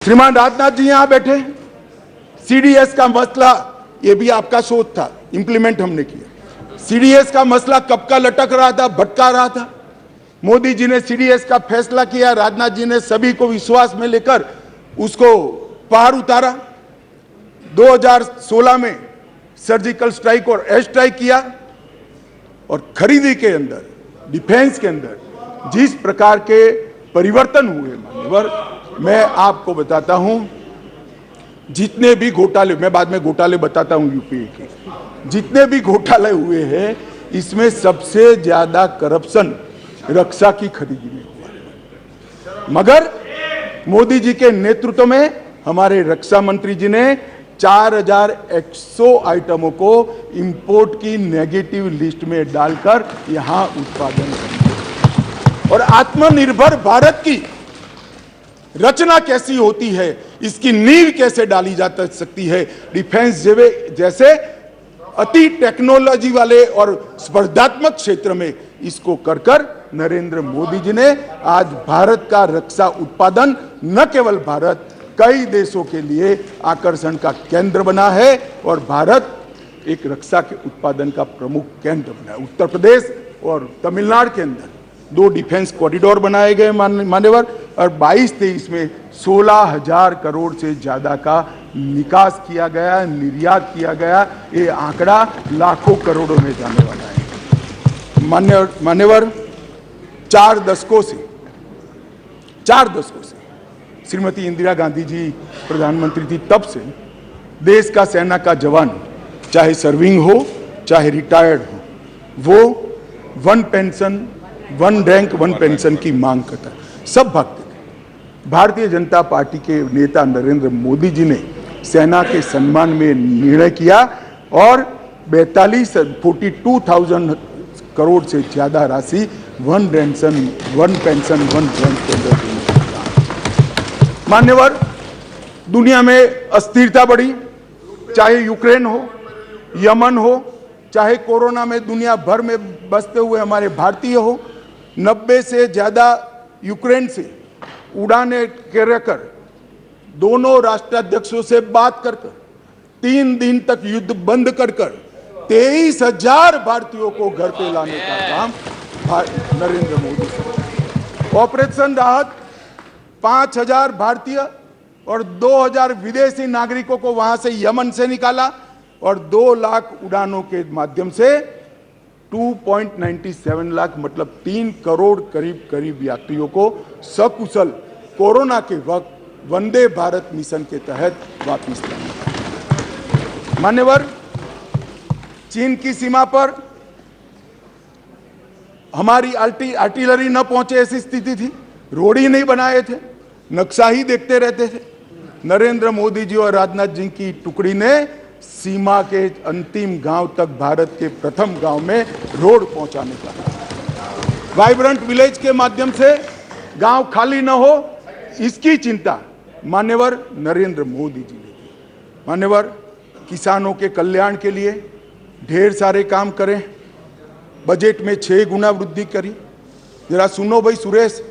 श्रीमान राजनाथ जी यहां बैठे। सीडीएस का मसला, ये भी आपका सोच था, इंप्लीमेंट हमने किया। सीडीएस का मसला कब का लटक रहा था, भटका रहा था। मोदी जी ने सीडीएस का फैसला किया, राजनाथ जी ने सभी को विश्वास में लेकर उसको पार उतारा। 2016 में सर्जिकल स्ट्राइक और एयर स्ट्राइक किया, और खरीदी के अंदर, डिफेंस के अंदर जिस प्रकार के परिवर्तन हुए मान्यवर, मैं आपको बताता हूं, जितने भी घोटाले, मैं बाद में घोटाले बताता हूं यूपीए के, जितने भी घोटाले हुए हैं, इसमें सबसे ज्यादा करप्शन रक्षा की खरीदी में हुआ। मगर मोदी जी के नेतृत्व में हमारे रक्षा मंत्री जी ने 4100 आइटमों को इंपोर्ट की नेगेटिव लिस्ट में डालकर यहां उत्पादन किया। और आत्मनिर्भर भारत की रचना कैसी होती है, इसकी नींव कैसे डाली जा सकती है, डिफेंस जैसे अति टेक्नोलॉजी वाले और स्पर्धात्मक क्षेत्र में इसको कर नरेंद्र मोदी जी ने आज भारत का रक्षा उत्पादन न केवल भारत, कई देशों के लिए आकर्षण का केंद्र बना है, और भारत एक रक्षा के उत्पादन का प्रमुख केंद्र बना है। उत्तर प्रदेश और तमिलनाडु के अंदर 2 डिफेंस कॉरिडोर बनाए गए मान्यवर, और 22-23 में 16,000 करोड़ से ज्यादा का निकास किया गया, निर्यात किया गया। ये आंकड़ा लाखों करोड़ों में जाने वाला है मान्यवर। 4 दशकों से श्रीमती इंदिरा गांधी जी प्रधानमंत्री थी, तब से देश का सेना का जवान, चाहे सर्विंग हो चाहे रिटायर्ड हो, वो 1 पेंशन 1 रैंक 1 पेंशन की मांग करता है। सब भागते थे। भारतीय जनता पार्टी के नेता नरेंद्र मोदी जी ने सेना के सम्मान में निर्णय किया, और 42,000 करोड़ से ज्यादा राशि 1 पेंशन 1 रैंक के अंदर देने का काम। मान्यवर, दुनिया में अस्थिरता बढ़ी, चाहे यूक्रेन हो, यमन हो, चाहे कोरोना में दुनिया भर में बसते हुए हमारे भारतीय हो, 90 से ज्यादा यूक्रेन से उड़ाने कर दोनों राष्ट्राध्यक्षों से बात कर 3 दिन तक युद्ध बंद कर 23,000 भारतीयों को घर पे लाने का काम नरेंद्र मोदी से। ऑपरेशन राहत 5,000 भारतीय और 2,000 विदेशी नागरिकों को वहां से, यमन से निकाला, और 2 लाख उड़ानों के माध्यम से 2.97 लाख मतलब 3 करोड़ करीब यात्रियों को सकुशल कोरोना के वक्त वंदे भारत मिशन के तहत वापस लाया। मान्यवर, चीन की सीमा पर हमारी आर्टिलरी न पहुंचे ऐसी स्थिति थी, रोड ही नहीं बनाए थे, नक्शा ही देखते रहते थे। नरेंद्र मोदी जी और राजनाथ जी की टुकड़ी ने सीमा के अंतिम गांव तक, भारत के प्रथम गांव में रोड पहुंचाने का, वाइब्रेंट विलेज के माध्यम से गांव खाली न हो, इसकी चिंता मान्यवर नरेंद्र मोदी जी ने की। मान्यवर, किसानों के कल्याण के लिए ढेर सारे काम करें, बजट में 6 गुना वृद्धि करी। जरा सुनो भाई सुरेश,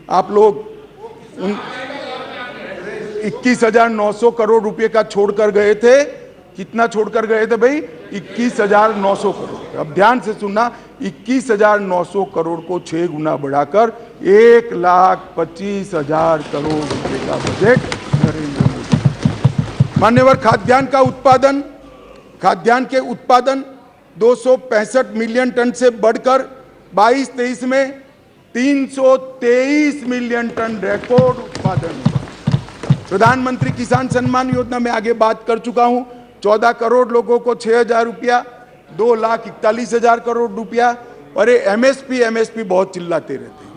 आप लोग 21,900 करोड़ रुपए का छोड़कर गए थे। कितना छोड़कर गए थे भाई? 21,900 करोड़। अब ध्यान से सुनना, 21,900 करोड़ को 6 गुना बढ़ाकर 1,25,000 करोड़ रुपए का बजट नरेंद्र मोदी। मान्यवर, खाद्यान्न के उत्पादन 265 मिलियन टन से बढ़कर 22-23 में 323 मिलियन टन रिकॉर्ड उत्पादन हुआ। प्रधानमंत्री किसान सम्मान योजना में आगे बात कर चुका हूं, 14 करोड़ लोगों को 6,000 रुपया, 2,41,000 करोड़ रुपया। अरे एमएसपी बहुत चिल्लाते रहते हैं।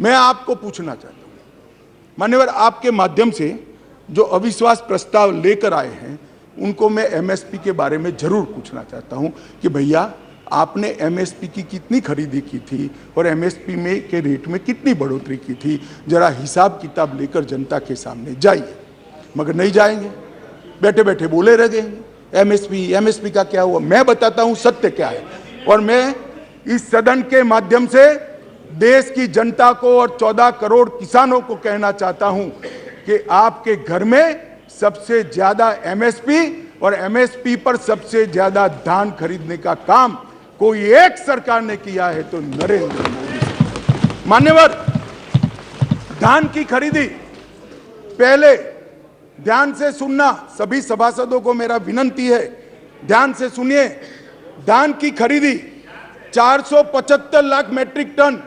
मैं आपको पूछना चाहता हूं मान्यवर, आपके माध्यम से जो अविश्वास प्रस्ताव लेकर आए हैं, उनको मैं एमएसपी के बारे में जरूर पूछना चाहता हूं कि भैया आपने एमएसपी की कितनी खरीदी की थी और एमएसपी में के रेट में कितनी बढ़ोतरी की थी। जरा हिसाब किताब लेकर जनता के सामने जाइए। मगर नहीं जाएंगे, बैठे बैठे बोले रह गए एमएसपी का क्या हुआ। मैं बताता हूं सत्य क्या है, और मैं इस सदन के माध्यम से देश की जनता को और 14 करोड़ किसानों को कहना चाहता हूं कि आपके घर में सबसे ज्यादा एमएसपी और एमएसपी पर सबसे ज्यादा धान खरीदने का काम कोई एक सरकार ने किया है तो नरेंद्र मोदी। मान्यवर, धान की खरीदी, पहले ध्यान से सुनना, सभी सभासदों को मेरा विनंती है, ध्यान से सुनिए। धान की खरीदी 475 लाख मैट्रिक टन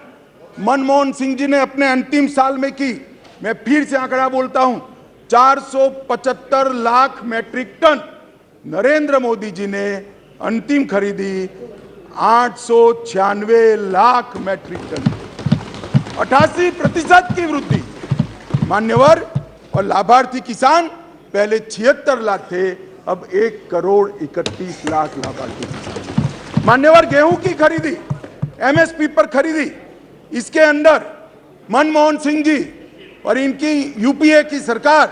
मनमोहन सिंह जी ने अपने अंतिम साल में की। मैं फिर से आंकड़ा बोलता हूं, 475 लाख मैट्रिक टन। नरेंद्र मोदी जी ने अंतिम खरीदी 896 लाख मैट्रिक टन, 88% की वृद्धि। मान्यवर, और लाभार्थी किसान पहले 76 लाख थे, अब 1,31,00,000 लाभार्थी किसान। मान्यवर, गेहूं की खरीदी, एमएसपी पर खरीदी, इसके अंदर मनमोहन सिंह जी और इनकी यूपीए की सरकार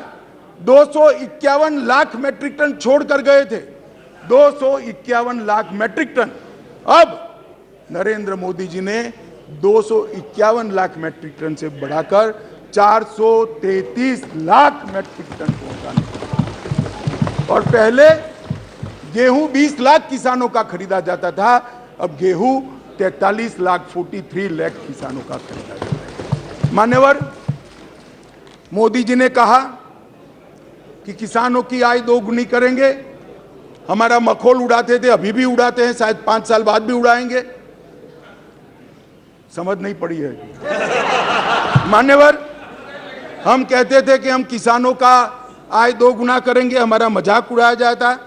251 लाख मैट्रिक टन छोड़कर गए थे, 251 लाख मैट्रिक टन। अब नरेंद्र मोदी जी ने 251 लाख मैट्रिक टन से बढ़ाकर 433 लाख मैट्रिक टन पहुंचाने। और पहले गेहूं 20 लाख किसानों का खरीदा जाता था, अब गेहूं 43 लाख 43 लाख किसानों का खरीदा जाता है। मान्यवर, मोदी जी ने कहा कि किसानों की आय दोगुनी करेंगे। हमारा मखौल उड़ाते थे, अभी भी उड़ाते हैं, शायद 5 साल बाद भी उड़ाएंगे। समझ नहीं पड़ी है। मान्यवर, हम कहते थे कि हम किसानों का आय 2 गुना करेंगे, हमारा मजाक उड़ाया जाता।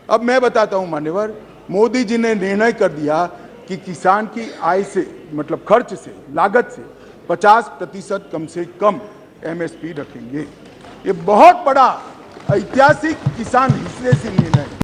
अब मैं बताता हूं मान्यवर, मोदी जी ने निर्णय कर दिया कि किसान की आय से, मतलब खर्च से, लागत से 50% कम से कम एमएसपी रखेंगे। ये बहुत बड़ा ऐतिहासिक किसान हिस्से से निर्णय है।